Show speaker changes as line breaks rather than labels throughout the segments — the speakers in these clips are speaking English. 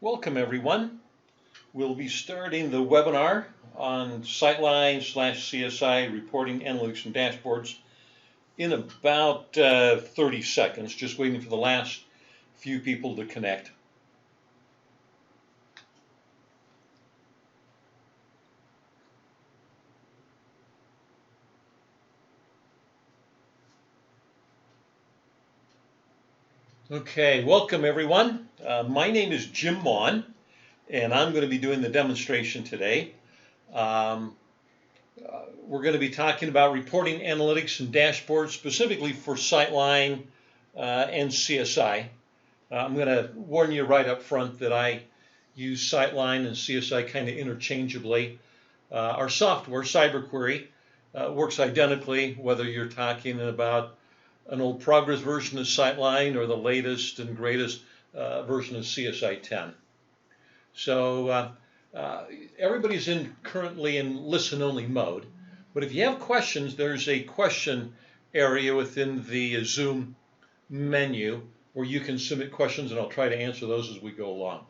Welcome everyone. We'll be starting the webinar on SyteLine/CSI Reporting, Analytics, and Dashboards in about 30 seconds, just waiting for the last few people to connect. Okay, welcome everyone. My name is Jim Maughan, and I'm going to be doing the demonstration today. We're going to be talking about reporting, analytics, and dashboards specifically for SyteLine and CSI. I'm going to warn you right up front that I use SyteLine and CSI kind of interchangeably. Our software, CyberQuery, works identically whether you're talking about an old progress version of SyteLine or the latest and greatest version of CSI 10. So everybody's currently in listen-only mode. But if you have questions, there's a question area within the Zoom menu where you can submit questions, and I'll try to answer those as we go along.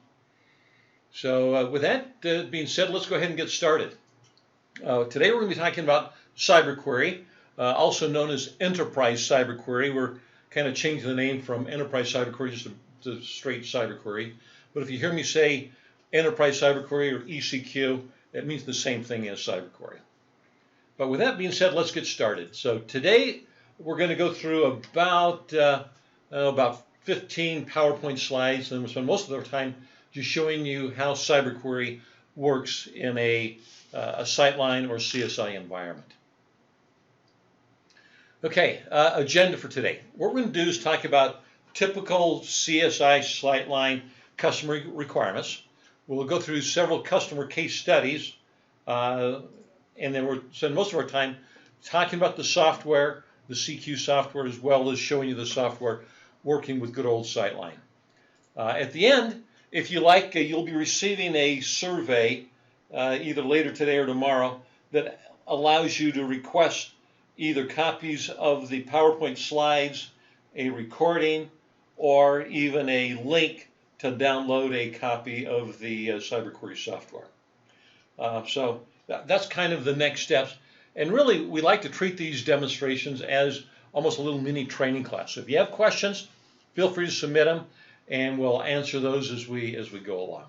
So with that being said, let's go ahead and get started. Today we're going to be talking about CyberQuery, also known as Enterprise CyberQuery. We're kind of changing the name from Enterprise CyberQuery just to straight CyberQuery. But if you hear me say Enterprise CyberQuery or ECQ, it means the same thing as CyberQuery. But with that being said, let's get started. So today we're going to go through about 15 PowerPoint slides, and we'll spend most of our time just showing you how CyberQuery works in a SyteLine or CSI environment. Okay, agenda for today. What we're going to do is talk about typical CSI SyteLine customer requirements. We'll go through several customer case studies, and then we'll spend most of our time talking about the software, the CQ software, as well as showing you the software working with good old SyteLine. At the end, if you like, you'll be receiving a survey either later today or tomorrow that allows you to request either copies of the PowerPoint slides, a recording, or even a link to download a copy of the CyberQuery software. So that's kind of the next steps. And really, we like to treat these demonstrations as almost a little mini training class. So if you have questions, feel free to submit them, and we'll answer those as we go along.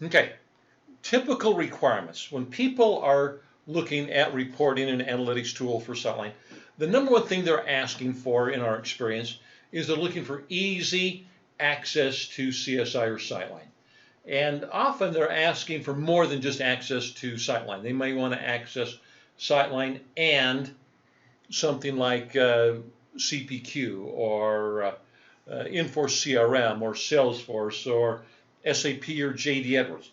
Okay, typical requirements. When people are looking at reporting and analytics tool for SyteLine, the number one thing they're asking for in our experience is they're looking for easy access to CSI or SyteLine. And often they're asking for more than just access to SyteLine. They may want to access SyteLine and something like CPQ or Inforce CRM or Salesforce or SAP or JD Edwards.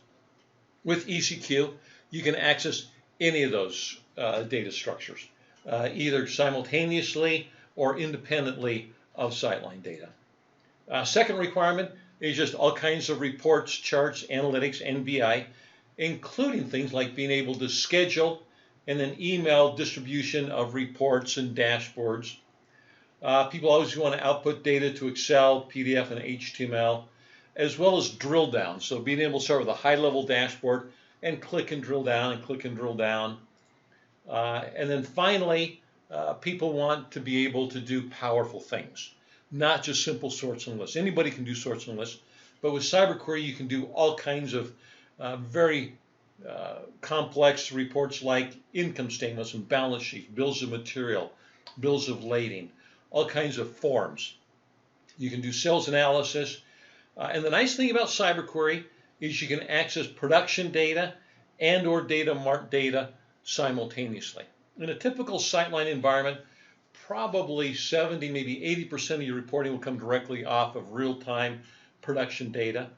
With ECQ, you can access any of those data structures, either simultaneously or independently of SyteLine data. Second requirement is just all kinds of reports, charts, analytics, and BI, including things like being able to schedule and then email distribution of reports and dashboards. People always want to output data to Excel, PDF, and HTML, as well as drill down. So being able to start with a high-level dashboard and click and drill down and click and drill down. And then finally, people want to be able to do powerful things, not just simple sorts and lists. Anybody can do sorts and lists, but with CyberQuery, you can do all kinds of very complex reports like income statements and balance sheets, bills of material, bills of lading, all kinds of forms. You can do sales analysis. And the nice thing about CyberQuery is you can access production data and or data mart data simultaneously. In a typical SyteLine environment, probably 70, maybe 80% of your reporting will come directly off of real-time production data,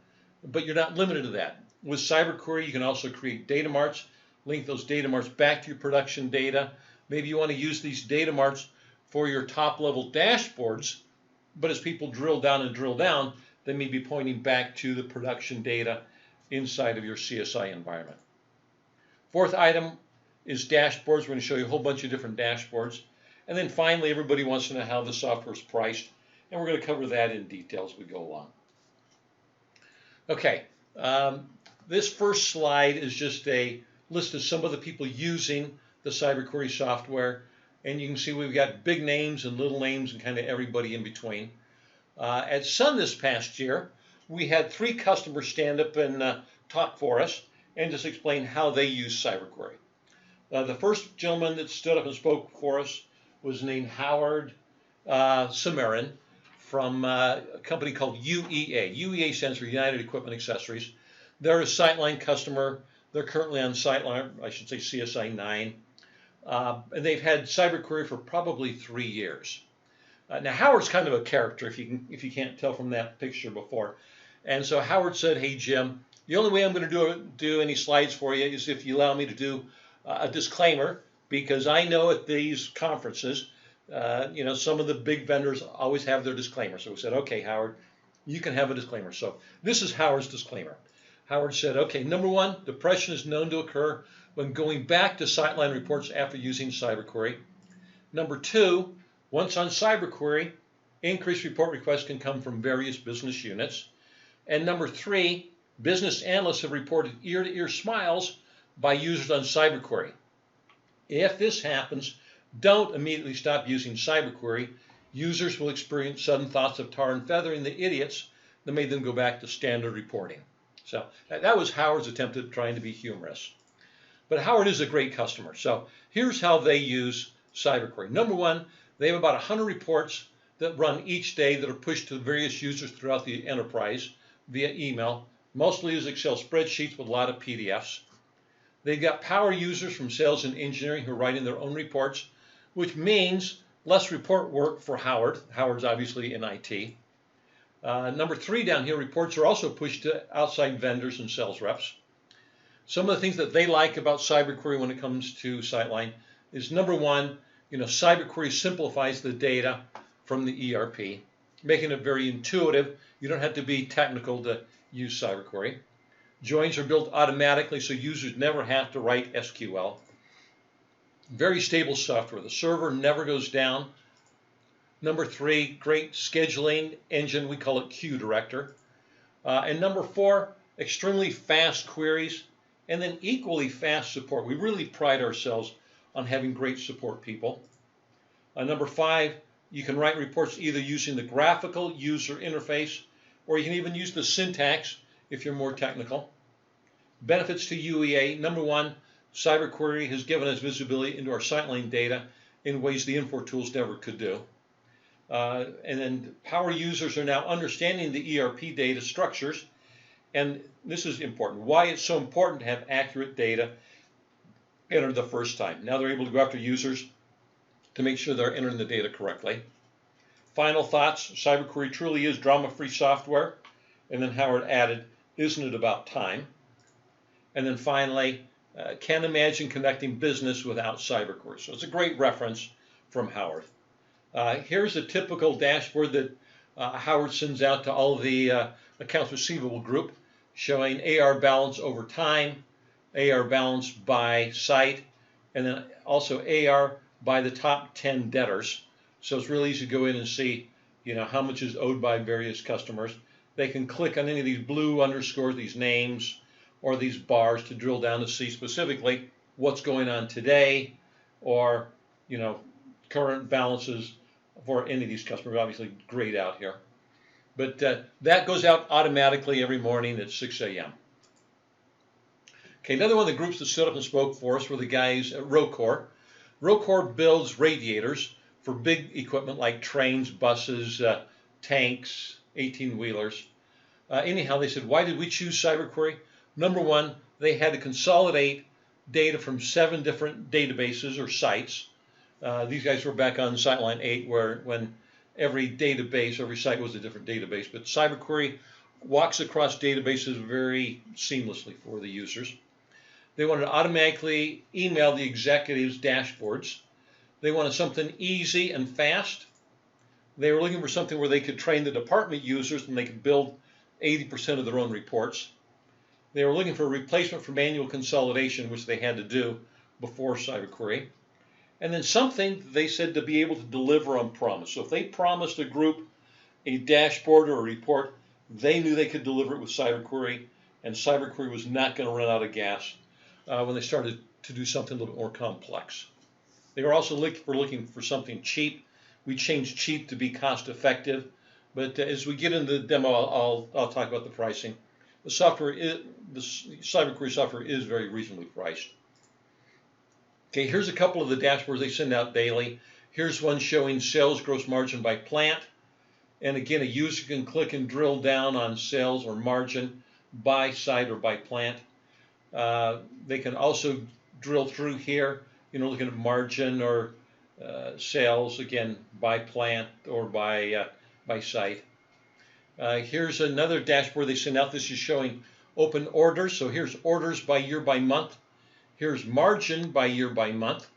but you're not limited to that. With CyberQuery, you can also create data marts, link those data marts back to your production data. Maybe you want to use these data marts for your top-level dashboards, but as people drill down and drill down, they may be pointing back to the production data inside of your CSI environment. Fourth item is dashboards. We're going to show you a whole bunch of different dashboards. And then finally, everybody wants to know how the software is priced, and we're going to cover that in detail as we go along. Okay, this first slide is just a list of some of the people using the CyberQuery software, and you can see we've got big names and little names and kind of everybody in between. At Sun this past year, we had 3 customers stand up and talk for us and just explain how they use CyberQuery. The first gentleman that stood up and spoke for us was named Howard Samarin from a company called UEA. UEA stands for United Equipment Accessories. They're a SyteLine customer. They're currently on SyteLine, I should say CSI 9. And they've had CyberQuery for probably 3 years. Now Howard's kind of a character, if you can't tell from that picture before. And so Howard said, "Hey Jim, the only way I'm going to do any slides for you is if you allow me to do a disclaimer, because I know at these conferences, some of the big vendors always have their disclaimer." So we said, "Okay, Howard, you can have a disclaimer." So this is Howard's disclaimer. Howard said, "Okay, number 1, depression is known to occur when going back to SyteLine reports after using CyberQuery. Number 2, once on CyberQuery, increased report requests can come from various business units. And number 3, business analysts have reported ear-to-ear smiles by users on CyberQuery. If this happens, don't immediately stop using CyberQuery. Users will experience sudden thoughts of tar and feathering the idiots that made them go back to standard reporting." So that was Howard's attempt at trying to be humorous. But Howard is a great customer. So here's how they use CyberQuery. Number 1, they have about 100 reports that run each day that are pushed to various users throughout the enterprise via email. Mostly use Excel spreadsheets with a lot of PDFs. They've got power users from sales and engineering who are writing their own reports, which means less report work for Howard. Howard's obviously in IT. Number 3 down here, reports are also pushed to outside vendors and sales reps. Some of the things that they like about CyberQuery when it comes to SyteLine is number 1, CyberQuery simplifies the data from the ERP, making it very intuitive. You don't have to be technical to use CyberQuery. Joins are built automatically, so users never have to write SQL. Very stable software. The server never goes down. Number 3, great scheduling engine. We call it Queue Director. And number 4, extremely fast queries, and then equally fast support. We really pride ourselves on having great support people. Number 5, you can write reports either using the graphical user interface, or you can even use the syntax if you're more technical. Benefits to UEA. Number 1, CyberQuery has given us visibility into our SyteLine data in ways the Infor tools never could do. And then power users are now understanding the ERP data structures. And this is important. Why it's so important to have accurate data entered the first time. Now they're able to go after users to make sure they're entering the data correctly. Final thoughts. CyberQuery truly is drama-free software. And then Howard added, "Isn't it about time?" And then finally, can't imagine connecting business without CyberQuery. So it's a great reference from Howard. Here's a typical dashboard that Howard sends out to all of the accounts receivable group, showing AR balance over time, AR balance by site, and then also AR by the top 10 debtors. So it's really easy to go in and see, how much is owed by various customers. They can click on any of these blue underscores, these names, or these bars to drill down to see specifically what's going on today, or current balances for any of these customers. Obviously grayed out here, but that goes out automatically every morning at 6 a.m. Okay, another one of the groups that stood up and spoke for us were the guys at Rocor. Rocor builds radiators for big equipment like trains, buses, tanks, 18-wheelers. Anyhow, they said, why did we choose CyberQuery? Number 1, they had to consolidate data from 7 different databases or sites. These guys were back on SyteLine 8, when every database, every site was a different database. But CyberQuery walks across databases very seamlessly for the users. They wanted to automatically email the executives dashboards. They wanted something easy and fast. They were looking for something where they could train the department users and they could build 80% of their own reports. They were looking for a replacement for manual consolidation, which they had to do before CyberQuery. And then something they said to be able to deliver on promise. So if they promised a group a dashboard or a report, they knew they could deliver it with CyberQuery, and CyberQuery was not going to run out of gas when they started to do something a little bit more complex. They were also looking for something cheap. We changed cheap to be cost effective, but as we get into the demo, I'll talk about the pricing. The CyberQuery software is very reasonably priced. Okay, here's a couple of the dashboards they send out daily. Here's one showing sales gross margin by plant. And again, a user can click and drill down on sales or margin by site or by plant. They can also drill through here, looking at margin or sales, again, by plant or by site. Here's another dashboard they send out. This is showing open orders. So here's orders by year by month. Here's margin by year by month.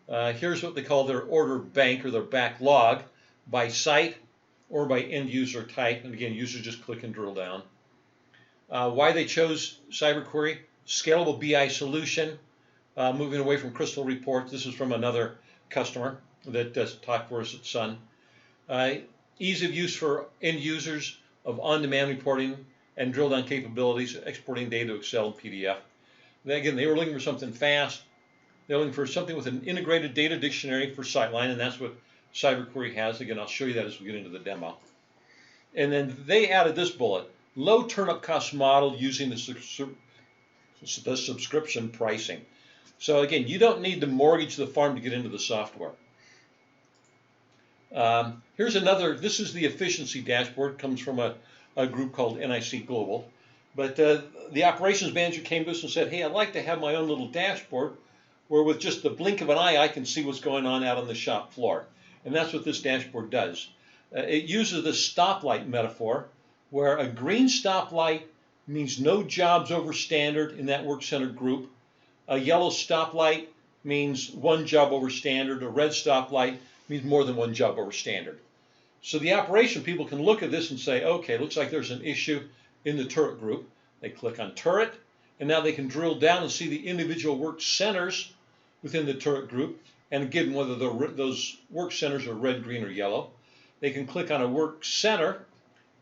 Here's what they call their order bank or their backlog by site or by end user type. And again, users just click and drill down. Why they chose CyberQuery: scalable BI solution, moving away from crystal reports. This is from another customer that does talk for us at Sun. Ease of use for end users of on-demand reporting and drill down capabilities, exporting data to Excel and PDF. Again, they were looking for something fast. They're looking for something with an integrated data dictionary for SyteLine, and that's what CyberQuery has. Again, I'll show you that as we get into the demo. And then they added this bullet: low turnip cost model using the subscription pricing. So again, you don't need to mortgage the farm to get into the software. Here's another. This is the efficiency dashboard. Comes from a group called NIC Global. But the operations manager came to us and said, hey, I'd like to have my own little dashboard where with just the blink of an eye, I can see what's going on out on the shop floor. And that's what this dashboard does. It uses the stoplight metaphor, where a green stoplight means no jobs over standard in that work center group. A yellow stoplight means one job over standard. A red stoplight means more than one job over standard. So the operation people can look at this and say, okay, looks like there's an issue in the turret group. They click on turret, and now they can drill down and see the individual work centers within the turret group, and again, whether those work centers are red, green, or yellow. They can click on a work center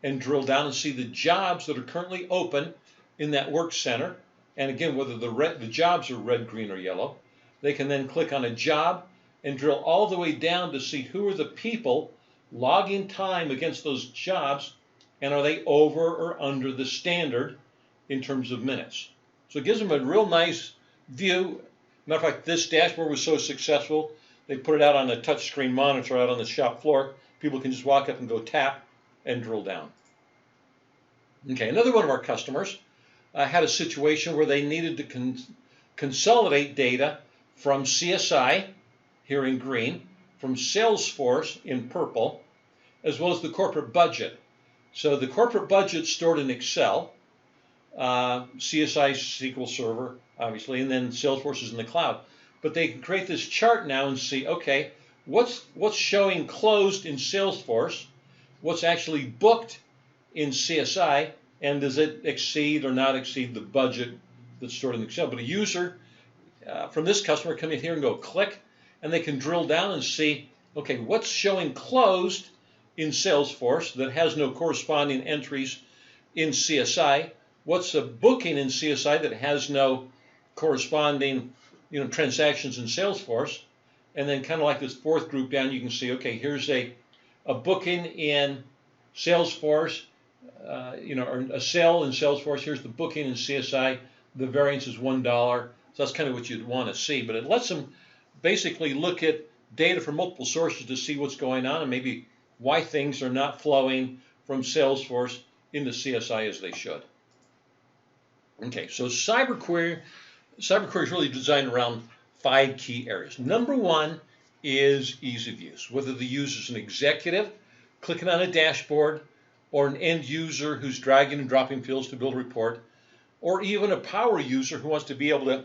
and drill down and see the jobs that are currently open in that work center, and again, whether the jobs are red, green, or yellow. They can then click on a job and drill all the way down to see who are the people logging time against those jobs, and are they over or under the standard in terms of minutes. So it gives them a real nice view. Matter of fact, this dashboard was so successful, they put it out on a touchscreen monitor out on the shop floor. People can just walk up and go tap and drill down. Okay, another one of our customers had a situation where they needed to consolidate data from CSI, here in green, from Salesforce in purple, as well as the corporate budget. So the corporate budget stored in Excel, CSI SQL Server, obviously, and then Salesforce is in the cloud. But they can create this chart now and see, okay, what's showing closed in Salesforce, what's actually booked in CSI, and does it exceed or not exceed the budget that's stored in Excel. But a user from this customer come in here and go click, and they can drill down and see, okay, what's showing closed in Salesforce that has no corresponding entries in CSI, what's a booking in CSI that has no corresponding transactions in Salesforce, and then kind of like this fourth group down, you can see, okay, here's a booking in Salesforce, or a sale in Salesforce. Here's the booking in CSI. The variance is $1. So that's kind of what you'd want to see. But it lets them basically look at data from multiple sources to see what's going on and maybe why things are not flowing from Salesforce into CSI as they should. Okay, so CyberQuery is really designed around 5 key areas. Number one is ease of use. Whether the user is an executive clicking on a dashboard, or an end user who's dragging and dropping fields to build a report, or even a power user who wants to be able to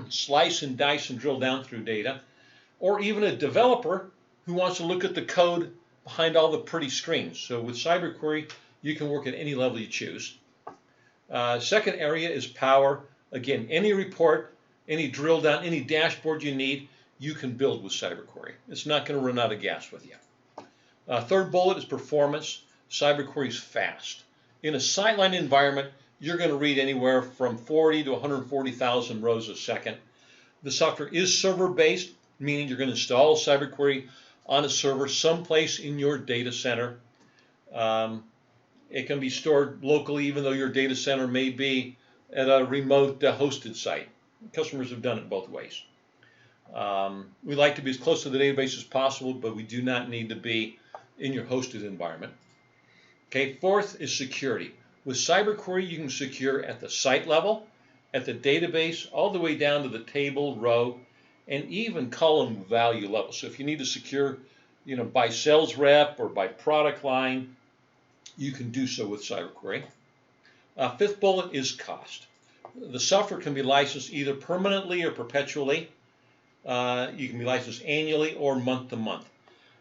slice and dice and drill down through data, or even a developer who wants to look at the code behind all the pretty screens. So with CyberQuery, you can work at any level you choose. Second area is power. Again, any report, any drill down, any dashboard you need, you can build with CyberQuery. It's not going to run out of gas with you. Third bullet is performance. CyberQuery is fast. In a SyteLine environment, you're going to read anywhere from 40 to 140,000 rows a second. The software is server-based, meaning you're going to install CyberQuery on a server someplace in your data center. It can be stored locally, even though your data center may be at a remote hosted site. Customers have done it both ways. We like to be as close to the database as possible, but we do not need to be in your hosted environment. Okay, fourth is security. With CyberQuery, you can secure at the site level, at the database, all the way down to the table, row, and even column value level. So if you need to secure, by sales rep or by product line, you can do so with CyberQuery. Fifth bullet is cost. The software can be licensed either permanently or perpetually. You can be licensed annually or month to month.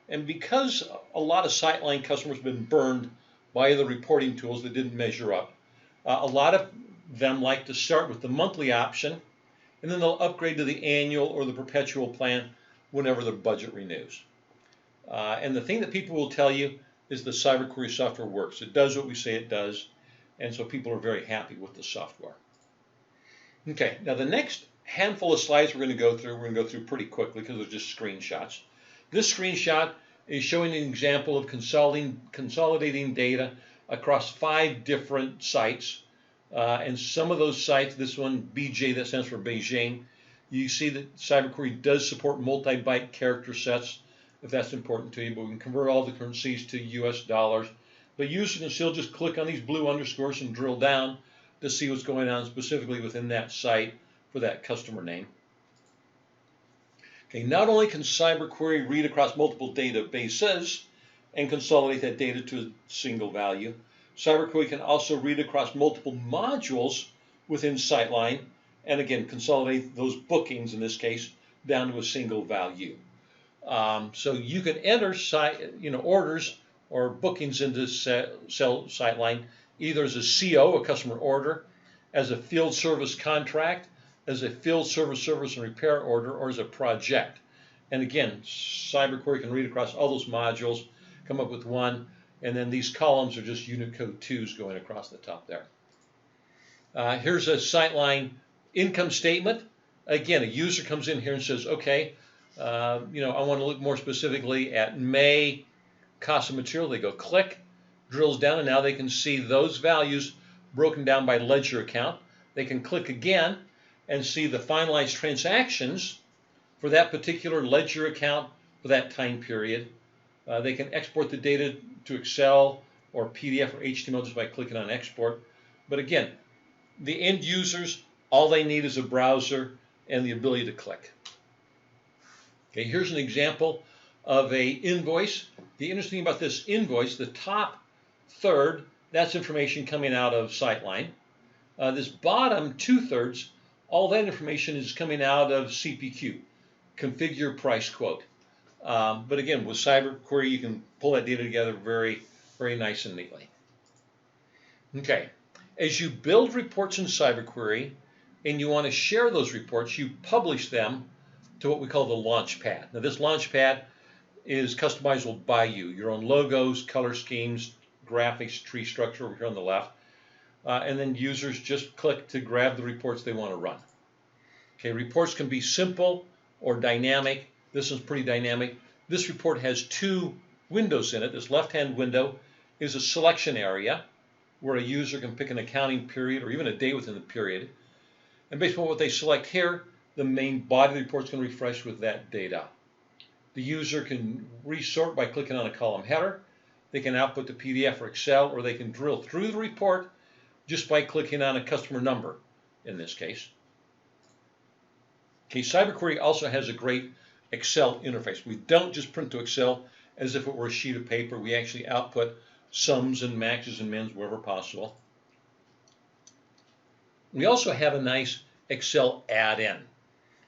And because a lot of SyteLine customers have been burned by the reporting tools that didn't measure up, a lot of them like to start with the monthly option, and then they'll upgrade to the annual or the perpetual plan whenever their budget renews. And the thing that people will tell you is the CyberQuery software works. It does what we say it does, and so people are very happy with the software. Okay, now the next handful of slides we're going to go through pretty quickly because they're just screenshots. This screenshot is showing an example of consolidating data across 5 different sites. And some of those sites, this one, BJ, that stands for Beijing, you see that CyberQuery does support multi-byte character sets, if that's important to you, but we can convert all the currencies to US dollars. But users can still just click on these blue underscores and drill down to see what's going on specifically within that site for that customer name. Okay, not only can CyberQuery read across multiple databases and consolidate that data to a single value, CyberQuery can also read across multiple modules within SyteLine, and again, consolidate those bookings, in this case, down to a single value. So you can enter orders or bookings into SyteLine either as a CO, a customer order, as a field service contract, as a field service and repair order, or as a project. And again, CyberQuery can read across all those modules, come up with one, and then these columns are just unit code 2s going across the top there. Here's a SyteLine income statement. Again, a user comes in here and says, okay, I want to look more specifically at May cost of material. They go click, drills down, and now they can see those values broken down by ledger account. They can click again and see the finalized transactions for that particular ledger account for that time period. They can export the data to Excel or PDF or HTML just by clicking on export. But again, the end users, all they need is a browser and the ability to click. Okay, here's an example of an invoice. The interesting thing about this invoice, the top third, that's information coming out of SyteLine. This bottom 2/3, all that information is coming out of CPQ, configure price quote. But again, with CyberQuery, you can pull that data together very, very nice and neatly. Okay, as you build reports in CyberQuery and you want to share those reports, you publish them to what we call the Launchpad. Now, this Launchpad is customizable by you, your own logos, color schemes, graphics, tree structure over here on the left. And then users just click to grab the reports they want to run. Okay, reports can be simple or dynamic. This one's pretty dynamic. This report has 2 windows in it. This left-hand window is a selection area where a user can pick an accounting period or even a day within the period. And based on what they select here, the main body of the report is going to refresh with that data. The user can resort by clicking on a column header. They can output the PDF or Excel, or they can drill through the report just by clicking on a customer number in this case. Okay, CyberQuery also has a great Excel interface. We don't just print to Excel as if it were a sheet of paper. We actually output sums and maxes and mins wherever possible. We also have a nice Excel add-in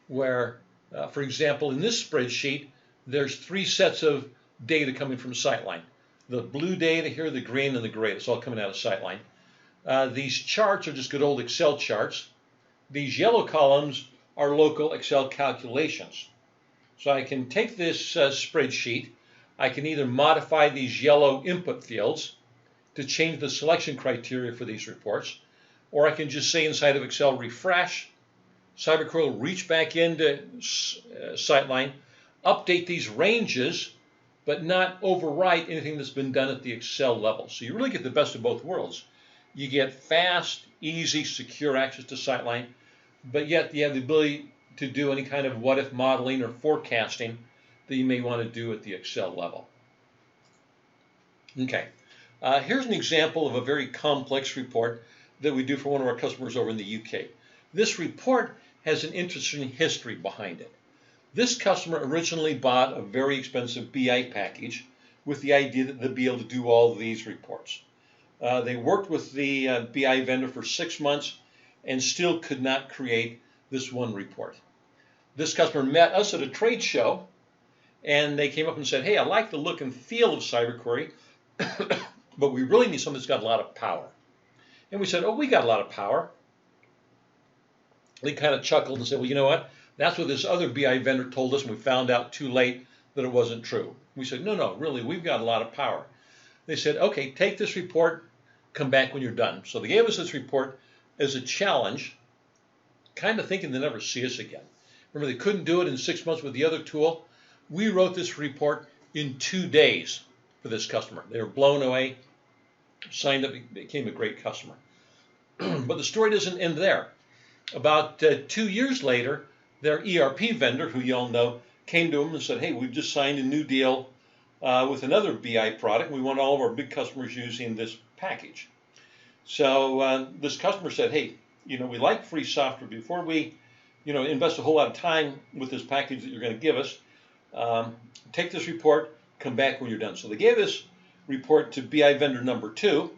where, for example, in this spreadsheet, there's 3 sets of data coming from SyteLine. The blue data here, the green, and the gray. It's all coming out of SyteLine. These charts are just good old Excel charts. These yellow columns are local Excel calculations. So I can take this spreadsheet. I can either modify these yellow input fields to change the selection criteria for these reports, or I can just say inside of Excel refresh. CyberQuery will reach back into SyteLine, update these ranges, but not overwrite anything that's been done at the Excel level. So you really get the best of both worlds. You get fast, easy, secure access to SyteLine, but yet you have the ability to do any kind of what-if modeling or forecasting that you may want to do at the Excel level. Okay, here's an example of a very complex report that we do for one of our customers over in the UK. This report has an interesting history behind it. This customer originally bought a very expensive BI package with the idea that they'd be able to do all of these reports. They worked with the BI vendor for 6 months and still could not create this one report. This customer met us at a trade show, and they came up and said, hey, I like the look and feel of CyberQuery, but we really need something that's got a lot of power. And we said, oh, we got a lot of power. They kind of chuckled and said, well, you know what? That's what this other BI vendor told us, and we found out too late that it wasn't true. We said, no, really, we've got a lot of power. They said, okay, take this report, come back when you're done. So they gave us this report as a challenge, kind of thinking they'd never see us again. Remember, they couldn't do it in 6 months with the other tool. We wrote this report in 2 days for this customer. They were blown away, signed up, became a great customer. But the story doesn't end there. About 2 years later, their ERP vendor, who you all know, came to them and said, hey, we've just signed a new deal with another BI product. We want all of our big customers using this package. So this customer said, hey, we like free software. Before we invest a whole lot of time with this package that you're going to give us, take this report, come back when you're done. So they gave this report to BI vendor number 2.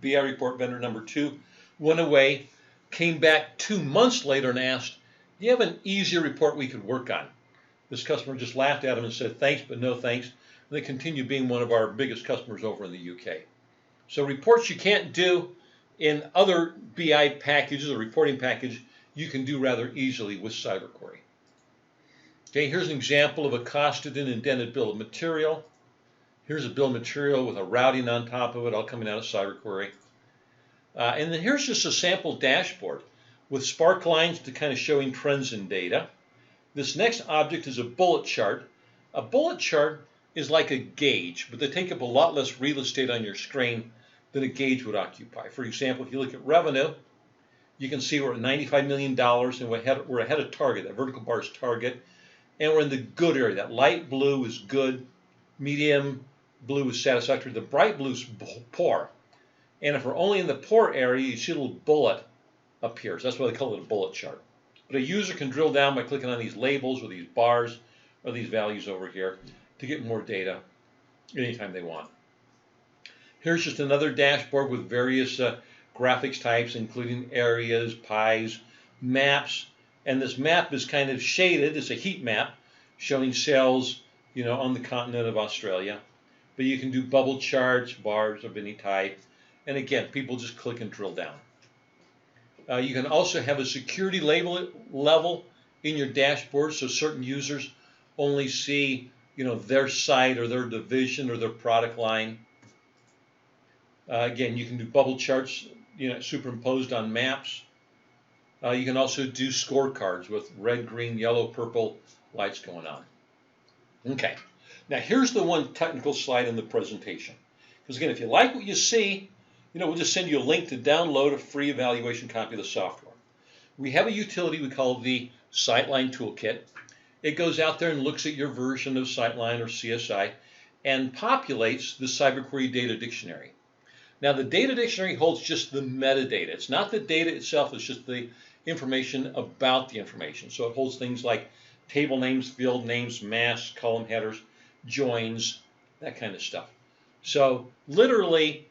BI report vendor number 2 went away, came back 2 months later and asked, do you have an easier report we could work on? This customer just laughed at him and said, thanks, but no thanks. And they continue being one of our biggest customers over in the UK. So reports you can't do in other BI packages or reporting package, you can do rather easily with CyberQuery. Okay, here's an example of a costed and indented bill of material. Here's a bill of material with a routing on top of it, all coming out of CyberQuery. And then here's just a sample dashboard with spark lines to kind of showing trends in data. This next object is a bullet chart. A bullet chart is like a gauge, but they take up a lot less real estate on your screen than a gauge would occupy. For example, if you look at revenue, you can see we're at $95 million and we're ahead of target. That vertical bar is target. And we're in the good area. That light blue is good. Medium blue is satisfactory. The bright blue is poor. And if we're only in the poor area, you see a little bullet appears. That's why they call it a bullet chart. But a user can drill down by clicking on these labels or these bars or these values over here to get more data anytime they want. Here's just another dashboard with various graphics types, including areas, pies, maps. And this map is kind of shaded. It's a heat map showing sales, on the continent of Australia. But you can do bubble charts, bars of any type. And again, people just click and drill down. You can also have a security level in your dashboard, so certain users only see, their site or their division or their product line. Again, you can do bubble charts, superimposed on maps. You can also do scorecards with red, green, yellow, purple lights going on. Okay, now here's the one technical slide in the presentation. Because again, if you like what you see, we'll just send you a link to download a free evaluation copy of the software. We have a utility we call the SyteLine Toolkit. It goes out there and looks at your version of SyteLine or CSI and populates the CyberQuery data dictionary. Now, the data dictionary holds just the metadata. It's not the data itself, it's just the information about the information. So it holds things like table names, field names, masks, column headers, joins, that kind of stuff. So literally,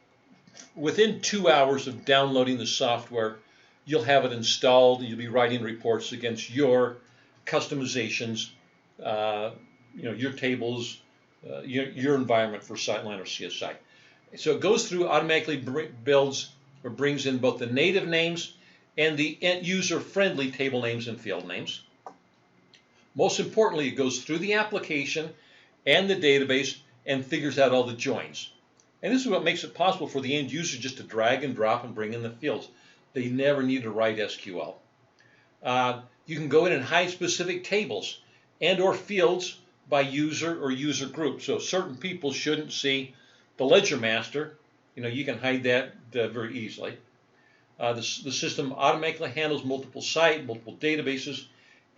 within 2 hours of downloading the software, you'll have it installed and you'll be writing reports against your customizations, your tables, your environment for SyteLine or CSI. So it goes through, automatically builds It brings in both the native names and the user-friendly table names and field names. Most importantly, it goes through the application and the database and figures out all the joins. And this is what makes it possible for the end user just to drag and drop and bring in the fields. They never need to write SQL. You can go in and hide specific tables and or fields by user or user group. So certain people shouldn't see the ledger master. You can hide that very easily. The system automatically handles multiple databases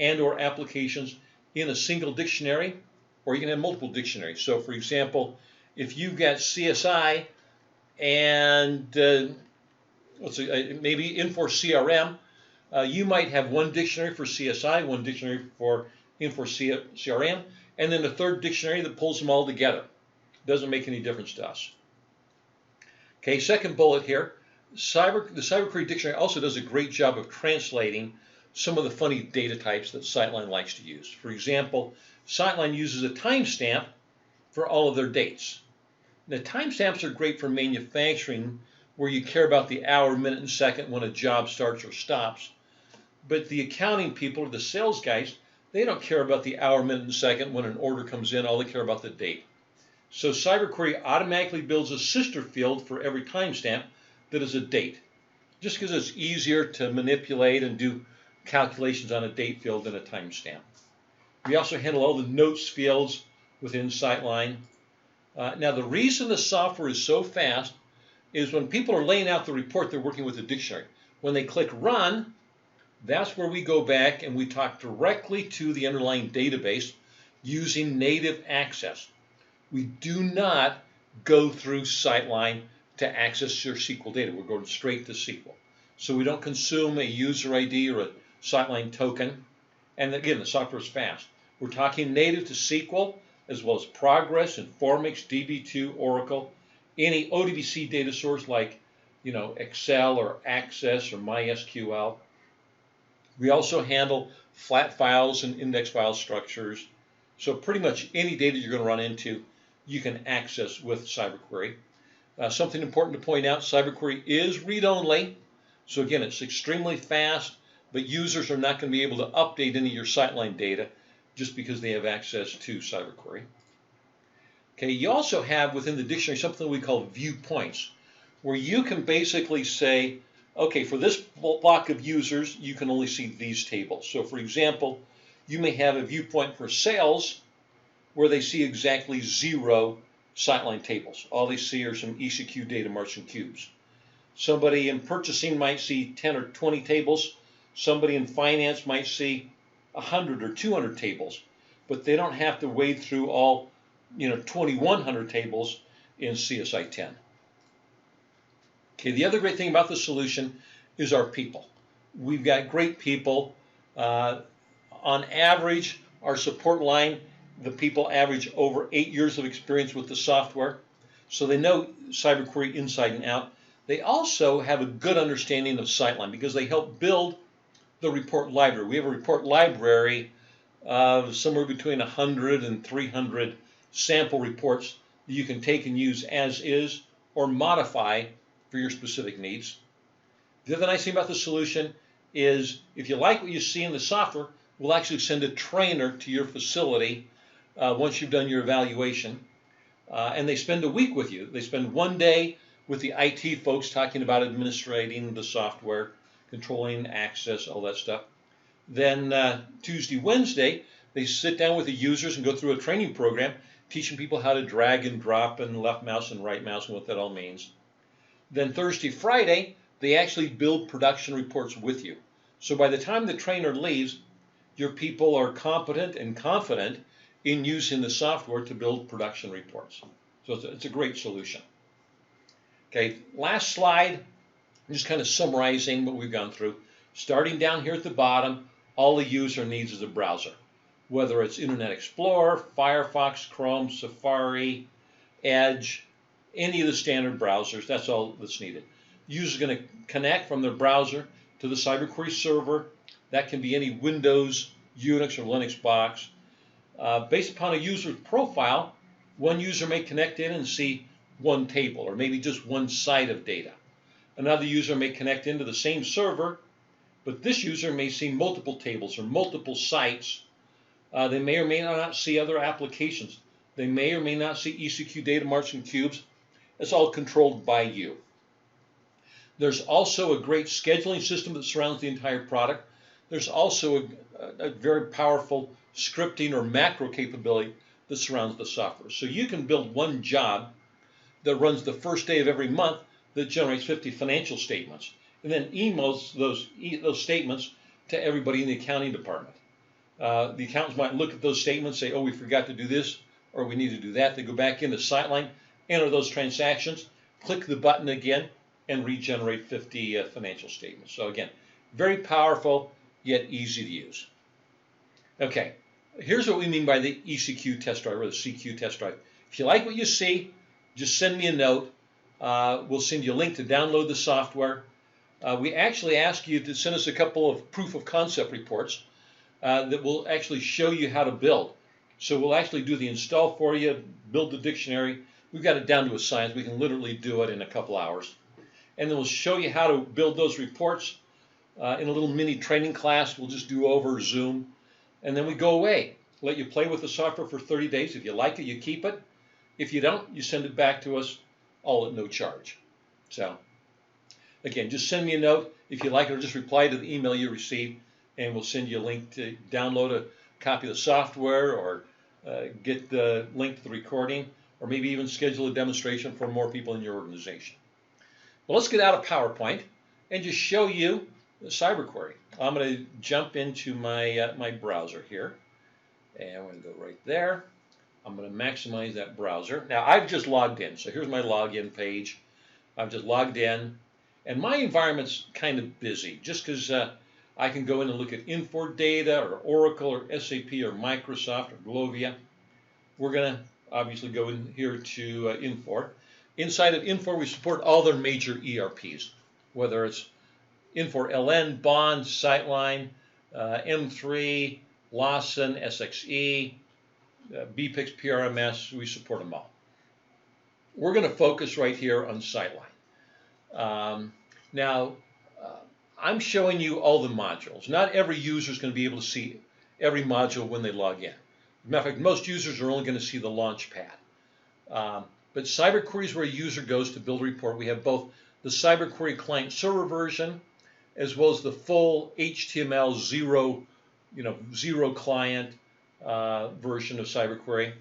and or applications in a single dictionary, or you can have multiple dictionaries. So for example, if you've got CSI and maybe Infor CRM, you might have one dictionary for CSI, one dictionary for Infor CRM, and then a third dictionary that pulls them all together. Doesn't make any difference to us. Okay, second bullet here. The Cyber Query Dictionary also does a great job of translating some of the funny data types that SyteLine likes to use. For example, SyteLine uses a timestamp for all of their dates. Now, timestamps are great for manufacturing, where you care about the hour, minute, and second when a job starts or stops. But the accounting people or the sales guys, they don't care about the hour, minute, and second when an order comes in. All they care about the date. So Cyber Query automatically builds a sister field for every timestamp that is a date, just because it's easier to manipulate and do calculations on a date field than a timestamp. We also handle all the notes fields within SyteLine. Now, the reason the software is so fast is when people are laying out the report, they're working with the dictionary. When they click Run, that's where we go back and we talk directly to the underlying database using native access. We do not go through SyteLine to access your SQL data. We're going straight to SQL. So we don't consume a user ID or a SyteLine token. And again, the software is fast. We're talking native to SQL, as well as Progress, Informix, DB2, Oracle, any ODBC data source like Excel or Access or MySQL. We also handle flat files and index file structures. So pretty much any data you're going to run into, you can access with Cyber Query. Something important to point out, Cyber Query is read-only. So again, it's extremely fast, but users are not going to be able to update any of your SyteLine data just because they have access to Cyber Query. Okay, you also have within the dictionary something we call viewpoints, where you can basically say, okay, for this block of users, you can only see these tables. So for example, you may have a viewpoint for sales where they see exactly 0 SyteLine tables. All they see are some ECQ data marks and cubes. Somebody in purchasing might see 10 or 20 tables. Somebody in finance might see 100 or 200 tables, but they don't have to wade through all 2,100 tables in CSI 10. Okay, the other great thing about the solution is our people. We've got great people. On average, our support line, the people average over 8 years of experience with the software, so they know Cyber Query inside and out. They also have a good understanding of SyteLine because they help build the report library. We have a report library of somewhere between 100 and 300 sample reports that you can take and use as is or modify for your specific needs. The other nice thing about the solution is if you like what you see in the software, we'll actually send a trainer to your facility once you've done your evaluation. And they spend a week with you. They spend one day with the IT folks talking about administrating the software, controlling access, all that stuff. Then Tuesday, Wednesday, they sit down with the users and go through a training program, teaching people how to drag and drop and left mouse and right mouse and what that all means. Then Thursday, Friday, they actually build production reports with you. So by the time the trainer leaves, your people are competent and confident in using the software to build production reports. So it's a great solution. Okay, last slide, just kind of summarizing what we've gone through. Starting down here at the bottom, all the user needs is a browser. Whether it's Internet Explorer, Firefox, Chrome, Safari, Edge, any of the standard browsers, that's all that's needed. The user is going to connect from their browser to the Cyber Query server. That can be any Windows, Unix, or Linux box. Based upon a user's profile, one user may connect in and see one table or maybe just one side of data. Another user may connect into the same server, but this user may see multiple tables or multiple sites. They may or may not see other applications. They may or may not see ECQ data marts and cubes. It's all controlled by you. There's also a great scheduling system that surrounds the entire product. There's also a very powerful scripting or macro capability that surrounds the software. So you can build one job that runs the first day of every month that generates 50 financial statements and then emails those statements to everybody in the accounting department. The accountants might look at those statements, say, oh, we forgot to do this or we need to do that. They go back into SyteLine, enter those transactions, click the button again, and regenerate 50 financial statements. So again, very powerful, yet easy to use. Okay, here's what we mean by the ECQ test drive or the CQ test drive. If you like what you see, just send me a note. We'll send you a link to download the software. We actually ask you to send us a couple of proof of concept reports that will actually show you how to build. So we'll actually do the install for you, build the dictionary. We've got it down to a science. We can literally do it in a couple hours. And then we'll show you how to build those reports in a little mini training class. We'll just do over Zoom. And then we go away. Let you play with the software for 30 days. If you like it, you keep it. If you don't, you send it back to us, all at no charge. So, again, just send me a note. If you like it, or just reply to the email you receive, and we'll send you a link to download a copy of the software or get the link to the recording, or maybe even schedule a demonstration for more people in your organization. Well, let's get out of PowerPoint and just show you the cyber query. I'm going to jump into my, my browser here, and I'm going to go right there. I'm going to maximize that browser. Now, I've just logged in, so here's my login page. I've just logged in, and my environment's kind of busy, just because I can go in and look at Infor data, or Oracle, or SAP, or Microsoft, or Glovia. We're going to obviously go in here to Infor. Inside of Infor, we support all their major ERPs, whether it's Infor LN, Bond, SyteLine, M3, Lawson, SXE, BPIX, PRMS, we support them all. We're going to focus right here on SyteLine. Now, I'm showing you all the modules. Not every user is going to be able to see every module when they log in. As a matter of fact, most users are only going to see the launch pad. But cyber query is where a user goes to build a report. We have both the cyber query client server version as well as the full HTML zero client version of cyber query.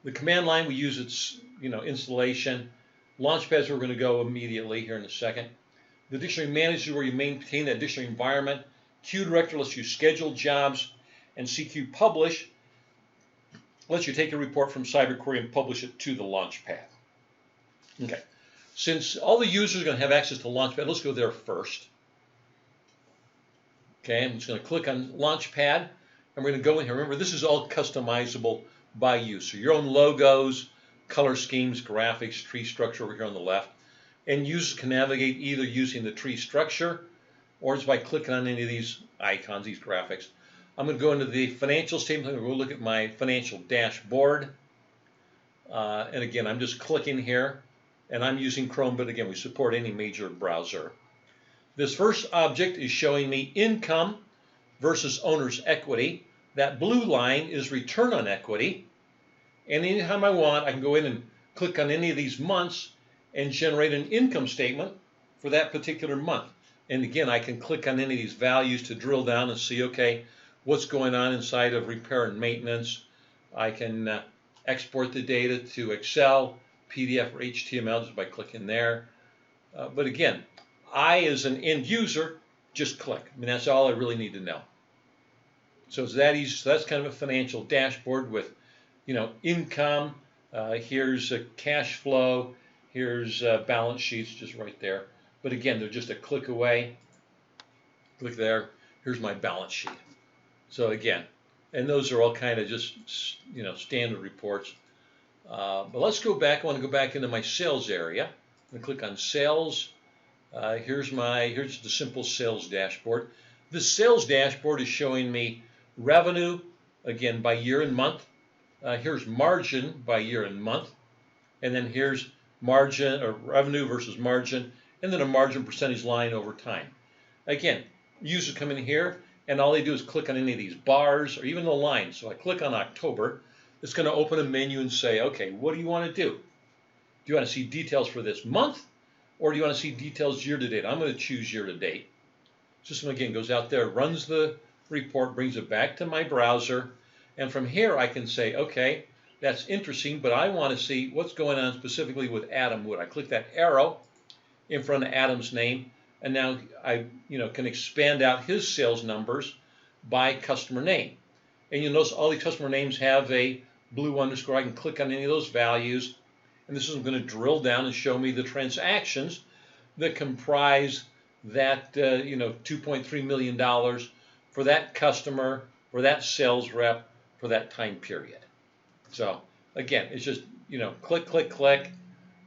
The command line, we use its installation. Launchpad is where we're going to go immediately here in a second. The dictionary manager is where you maintain that dictionary environment. Q director lets you schedule jobs, and CQ publish lets you take a report from cyber query and publish it to the Launchpad. Okay, since all the users are going to have access to Launchpad, let's go there first. Okay, I'm just going to click on Launchpad, and we're going to go in here. Remember, this is all customizable by you. So your own logos, color schemes, graphics, tree structure over here on the left. And users can navigate either using the tree structure or just by clicking on any of these icons, these graphics. I'm going to go into the financial statement. I'm going to look at my financial dashboard. And again, I'm just clicking here. And I'm using Chrome, but again, we support any major browser. This first object is showing me income versus owner's equity. That blue line is return on equity. And anytime I want, I can go in and click on any of these months and generate an income statement for that particular month. And again, I can click on any of these values to drill down and see, okay, what's going on inside of repair and maintenance. I can export the data to Excel, PDF, or HTML just by clicking there. But again, I, as an end user, just click. I mean, that's all I really need to know. So it's that easy. So that's kind of a financial dashboard with, income. Here's a cash flow. Here's balance sheets just right there. But again, they're just a click away. Click there. Here's my balance sheet. So again, and those are all kind of just, standard reports. But let's go back. I want to go back into my sales area. I'm going to click on sales. Here's the simple sales dashboard. The sales dashboard is showing me revenue, again, by year and month. Here's margin by year and month. And then here's margin or revenue versus margin and then a margin percentage line over time. Again, users come in here, and all they do is click on any of these bars or even the lines. So I click on October. It's going to open a menu and say, okay, what do you want to do? Do you want to see details for this month, or do you want to see details year to date? I'm going to choose year to date. System again goes out there, runs the report, brings it back to my browser, and from here I can say, okay, that's interesting, but I want to see what's going on specifically with Adam Wood. I click that arrow in front of Adam's name, and now I can expand out his sales numbers by customer name. And you'll notice all the customer names have a blue underscore. I can click on any of those values, and this is going to drill down and show me the transactions that comprise that $2.3 million for that customer, for that sales rep, for that time period. So again, it's just click, click, click,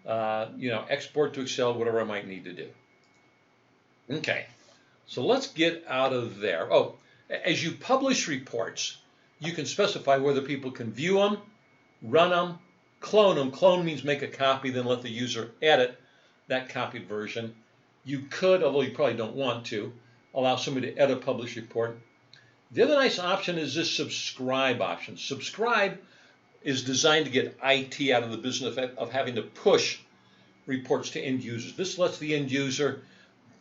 export to Excel, whatever I might need to do. Okay, so let's get out of there. Oh, as you publish reports, you can specify whether people can view them, run them, clone them. Clone means make a copy, then let the user edit that copied version. You could, although you probably don't want to, allow somebody to edit a published report. The other nice option is this subscribe option. Subscribe is designed to get IT out of the business of having to push reports to end users. This lets the end user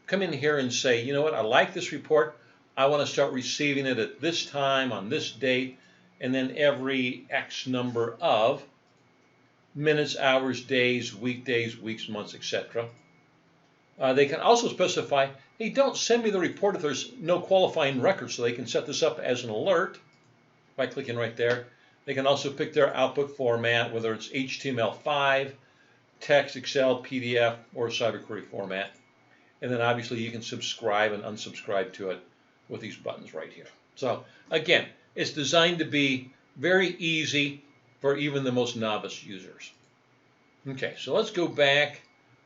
come in here and say, you know what, I like this report. I want to start receiving it at this time, on this date, and then every X number of minutes, hours, days, weekdays, weeks, months, etc. They can also specify, hey, don't send me the report if there's no qualifying record, so they can set this up as an alert by clicking right there. They can also pick their output format, whether it's HTML5, text, Excel, PDF, or cyberquery format. And then obviously you can subscribe and unsubscribe to it with these buttons right here. So again, it's designed to be very easy for even the most novice users. Okay, so let's go back.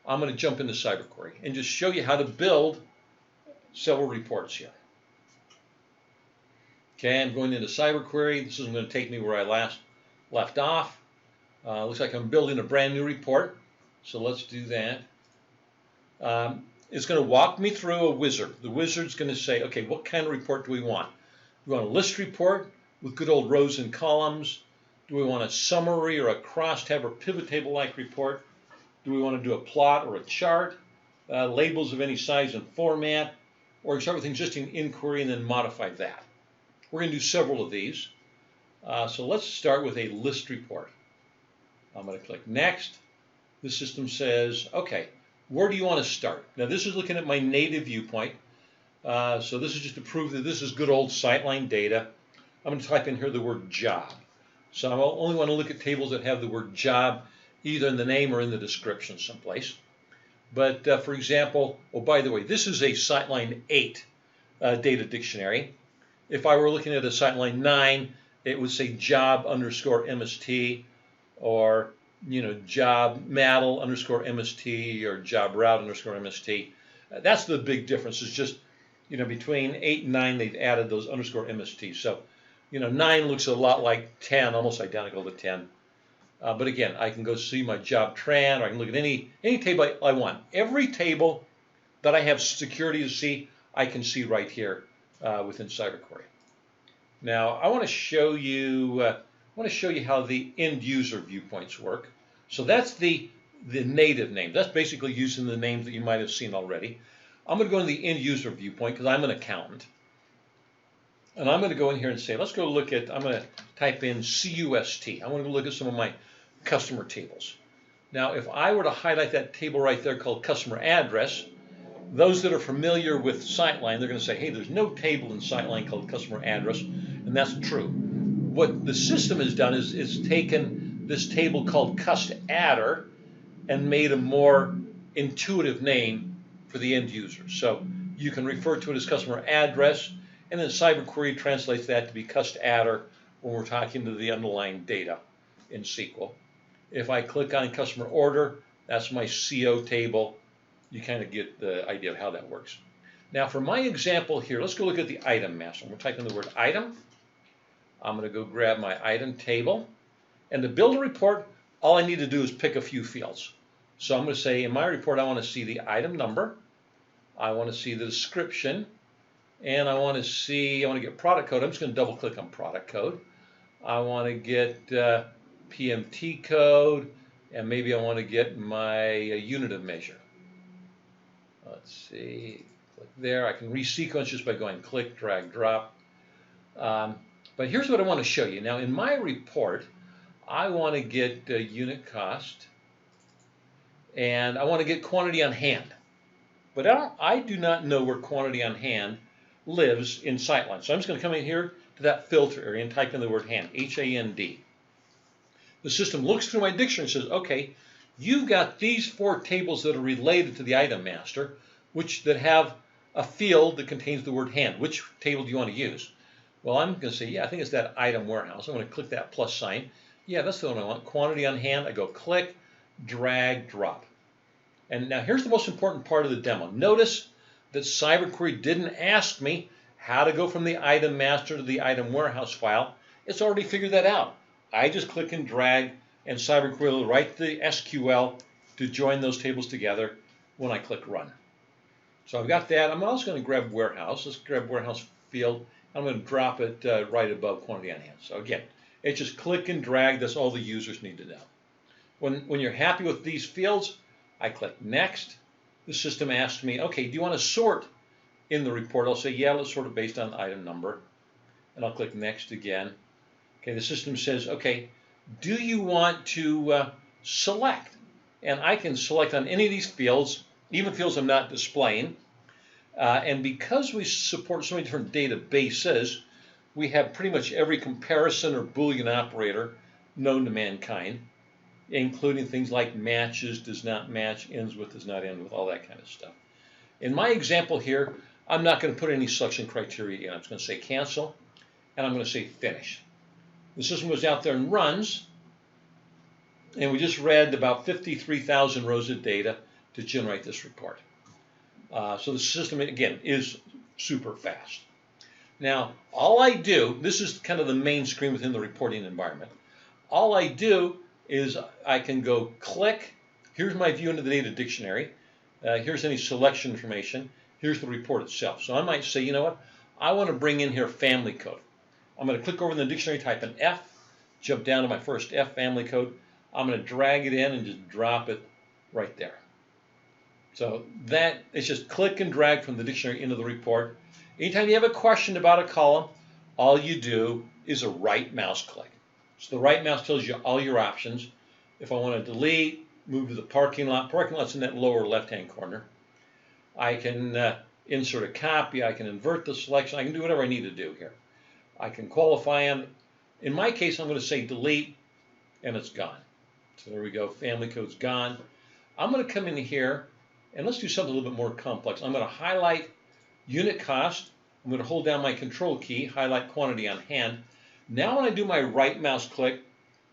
I'm going to jump into cyberquery and just show you how to build several reports here. Okay, I'm going into cyberquery. This is going to take me where I last left off. Looks like I'm building a brand new report. So let's do that. It's going to walk me through a wizard. The wizard's going to say, okay, what kind of report do we want? Do we want a list report with good old rows and columns? Do we want a summary or a crosstab or pivot table-like report? Do we want to do a plot or a chart? Labels of any size and format? Or start with existing inquiry and then modify that. We're going to do several of these. So let's start with a list report. I'm going to click Next. The system says, okay, where do you want to start? Now this is looking at my native viewpoint. So this is just to prove that this is good old SyteLine data. I'm going to type in here the word job. So I only want to look at tables that have the word job either in the name or in the description someplace. But for example, oh, by the way, this is a SyteLine 8 data dictionary. If I were looking at a SyteLine 9, it would say job underscore MST, or job matl underscore MST, or job route underscore MST. That's the big difference. It's just between 8 and 9 they've added those underscore MST. So 9 looks a lot like 10, almost identical to 10. But again, I can go see my job tran, or I can look at any table I want. Every table that I have security to see, I can see right here within cyberquery. Now I want to show you how the end user viewpoints work. So that's the native name. That's basically using the names that you might have seen already. I'm going to go into the end user viewpoint because I'm an accountant. And I'm going to go in here and say, let's go look at, I'm going to type in CUST. I want to look at some of my customer tables. Now, if I were to highlight that table right there called customer address, those that are familiar with SyteLine, they're going to say, hey, there's no table in SyteLine called customer address, and that's true. What the system has done is it's taken this table called custAdder and made a more intuitive name for the end user. So you can refer to it as customer address, and then cyberquery translates that to be custAdder when we're talking to the underlying data in SQL. If I click on customer order, that's my CO table. You kind of get the idea of how that works. Now for my example here, let's go look at the item master. I'm going to type in the word item. I'm going to go grab my item table. And to build a report, all I need to do is pick a few fields. So I'm going to say in my report, I want to see the item number, I want to see the description, and I want to get product code. I'm just going to double click on product code. I want to get PMT code, and maybe I want to get my unit of measure. Let's see, click there. I can resequence just by going click, drag, drop. But here's what I want to show you. Now in my report, I want to get unit cost, and I want to get quantity on hand. But I do not know where quantity on hand lives in SyteLine. So I'm just going to come in here to that filter area and type in the word hand, H-A-N-D. The system looks through my dictionary and says, okay, you've got these 4 tables that are related to the item master, that have a field that contains the word hand. Which table do you want to use? Well, I'm going to say, yeah, I think it's that item warehouse. I'm going to click that plus sign. Yeah, that's the one I want. Quantity on hand. I go click, drag, drop. And now here's the most important part of the demo. Notice that CyberQuery didn't ask me how to go from the item master to the item warehouse file. It's already figured that out. I just click and drag, and CyberQuery will write the SQL to join those tables together when I click run. So I've got that. I'm also going to grab warehouse. Let's grab warehouse field. I'm going to drop it right above quantity on hand. So again, it's just click and drag. That's all the users need to know. When you're happy with these fields, I click next. The system asks me, okay, do you want to sort in the report? I'll say, yeah, let's sort it based on item number. And I'll click next again. Okay, the system says, okay, do you want to select? And I can select on any of these fields, even fields I'm not displaying. And because we support so many different databases, we have pretty much every comparison or Boolean operator known to mankind, including things like matches, does not match, ends with, does not end with, all that kind of stuff. In my example here, I'm not going to put any selection criteria in. I'm just going to say cancel, and I'm going to say finish. The system goes out there and runs, and we just read about 53,000 rows of data to generate this report. So the system, again, is super fast. Now, all I do, this is kind of the main screen within the reporting environment. All I do is I can go click, here's my view into the data dictionary, here's any selection information, here's the report itself. So I might say, you know what, I want to bring in here family code. I'm going to click over in the dictionary, type an F, jump down to my first F family code. I'm going to drag it in and just drop it right there. So that is just click and drag from the dictionary into the report. Anytime you have a question about a column, all you do is a right mouse click. So the right mouse tells you all your options. If I want to delete, move to the parking lot. Parking lot's in that lower left-hand corner. I can insert a copy. I can invert the selection. I can do whatever I need to do here. I can qualify them. In my case, I'm going to say delete, and it's gone. So there we go. Family code's gone. I'm going to come in here, and let's do something a little bit more complex. I'm going to highlight unit cost. I'm going to hold down my control key, highlight quantity on hand. Now when I do my right mouse click,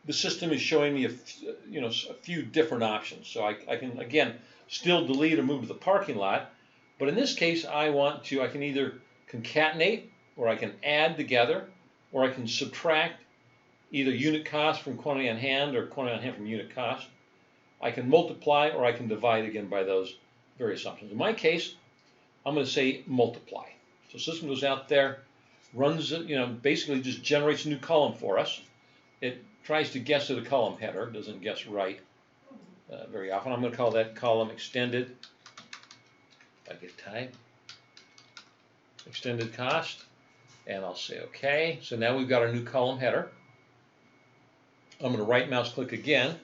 the system is showing me a few different options. So I can, again, still delete or move to the parking lot. But in this case, I can either concatenate, or I can add together, or I can subtract either unit cost from quantity on hand or quantity on hand from unit cost. I can multiply, or I can divide again by those various options. In my case, I'm going to say multiply. So system goes out there, runs, basically just generates a new column for us. It tries to guess at a column header, doesn't guess right very often. I'm going to call that column extended. If I get type, extended cost, and I'll say OK. So now we've got our new column header. I'm going to right mouse click again,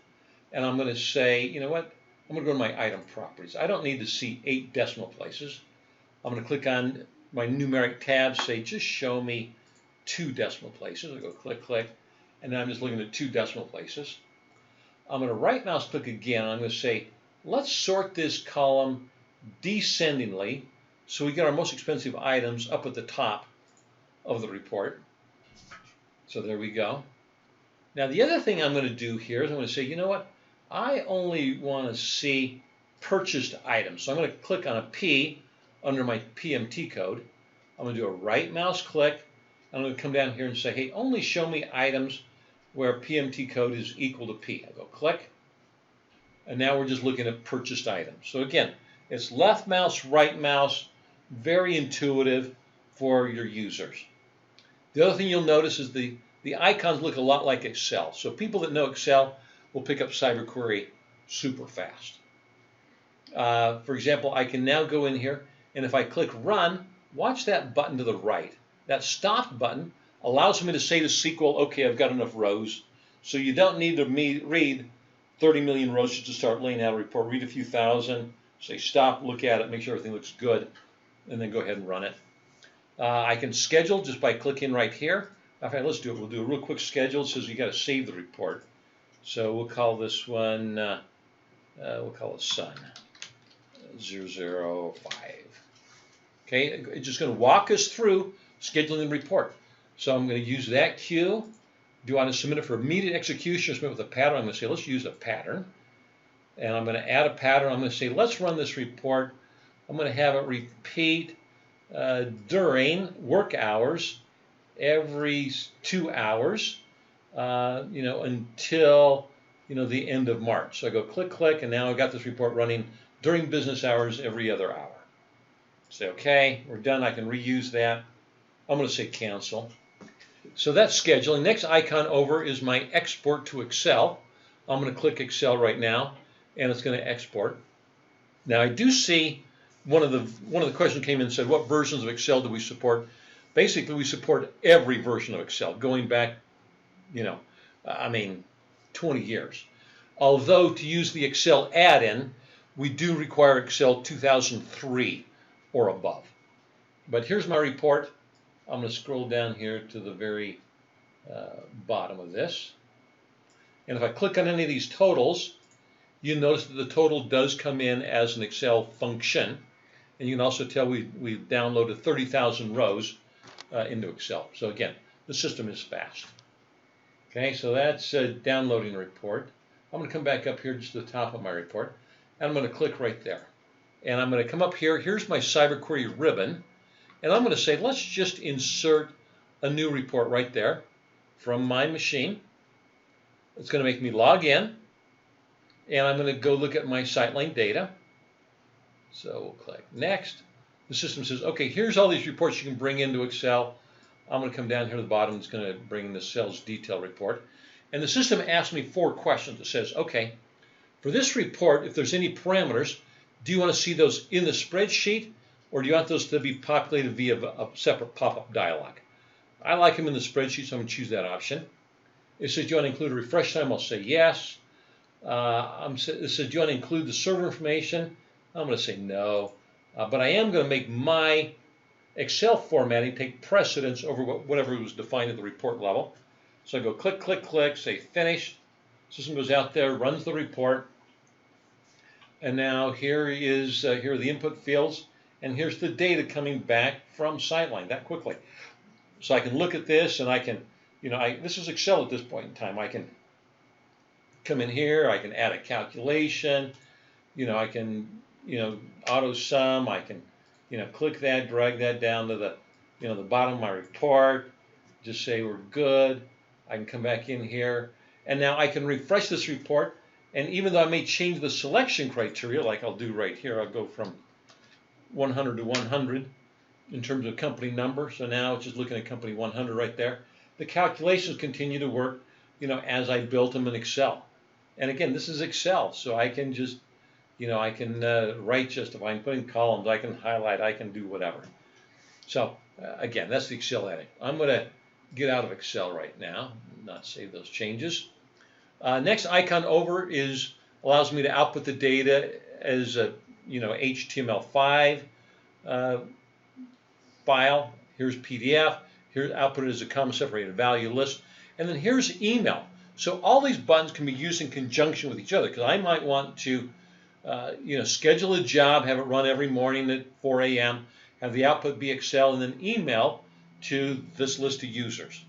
and I'm going to say, you know what? I'm going to go to my item properties. I don't need to see 8 decimal places. I'm going to click on my numeric tab, say just show me 2 decimal places. I go click, click, and now I'm just looking at 2 decimal places. I'm going to right mouse click again, and I'm going to say let's sort this column descendingly so we get our most expensive items up at the top of the report. So there we go. Now the other thing I'm going to do here is I'm going to say, you know what, I only want to see purchased items. So I'm going to click on a P under my PMT code. I'm going to do a right mouse click. I'm going to come down here and say, hey, only show me items where PMT code is equal to P. I go click, And now we're just looking at purchased items. So again, it's left mouse, right mouse, very intuitive for your users. The other thing you'll notice is the icons look a lot like Excel. So people that know Excel will pick up CyberQuery super fast. For example, I can now go in here, and if I click Run, watch that button to the right. That Stop button allows me to say to SQL, okay, I've got enough rows. So you don't need to read 30 million rows just to start laying out a report. Read a few thousand, say stop, look at it, make sure everything looks good, and then go ahead and run it. I can schedule just by clicking right here. In fact, let's do it. We'll do a real quick schedule. It says you got to save the report. So we'll call this one, we'll call it Sun 005. Okay, it's just going to walk us through scheduling the report. So I'm going to use that queue. Do I want to submit it for immediate execution or submit with a pattern? I'm going to say, let's use a pattern. And I'm going to add a pattern. I'm going to say, let's run this report. I'm going to have it repeat during work hours every 2 hours, until, the end of March. So I go click, click, and now I've got this report running during business hours every other hour. Say, okay, we're done. I can reuse that. I'm going to say cancel. So that's scheduling. Next icon over is my export to Excel. I'm going to click Excel right now, and it's going to export. Now I do see one of the questions came in and said, what versions of Excel do we support? Basically, we support every version of Excel, going back, 20 years. Although to use the Excel add-in, we do require Excel 2003 or above. But here's my report. I'm going to scroll down here to the very bottom of this. And if I click on any of these totals, you notice that the total does come in as an Excel function. And you can also tell we've downloaded 30,000 rows into Excel. So again, the system is fast. Okay, so that's downloading the report. I'm going to come back up here just to the top of my report, and I'm going to click right there. And I'm going to come up here. Here's my CyberQuery ribbon. And I'm going to say, let's just insert a new report right there from my machine. It's going to make me log in. And I'm going to go look at my SyteLine data. So we'll click Next. The system says, okay, here's all these reports you can bring into Excel. I'm going to come down here to the bottom. It's going to bring the sales detail report. And the system asks me 4 questions. It says, okay, for this report, if there's any parameters, do you want to see those in the spreadsheet, or do you want those to be populated via a separate pop-up dialog? I like them in the spreadsheet, so I'm going to choose that option. It says, do you want to include a refresh time? I'll say yes. It says, do you want to include the server information? I'm going to say no. But I am going to make my Excel formatting take precedence over whatever was defined at the report level. So I go click, click, click, say finish. System goes out there, runs the report. And now here are the input fields. And here's the data coming back from SyteLine that quickly. So I can look at this, and I can, this is Excel at this point in time. I can come in here, I can add a calculation, I can, auto sum, I can, click that, drag that down to the, the bottom of my report, just say we're good. I can come back in here, and now I can refresh this report. And even though I may change the selection criteria, like I'll do right here, I'll go from 100 to 100 in terms of company number. So now it's just looking at company 100 right there. The calculations continue to work, as I built them in Excel. And again, this is Excel, so I can just, I can write just, if I'm putting columns, I can highlight, I can do whatever. So again, that's the Excel edit. I'm going to get out of Excel right now, not save those changes. Next icon over allows me to output the data as a HTML5 file. Here's PDF. Here's output it as a comma separated value list. And then here's email. So all these buttons can be used in conjunction with each other, because I might want to schedule a job, have it run every morning at 4 a.m., have the output be Excel, and then email to this list of users.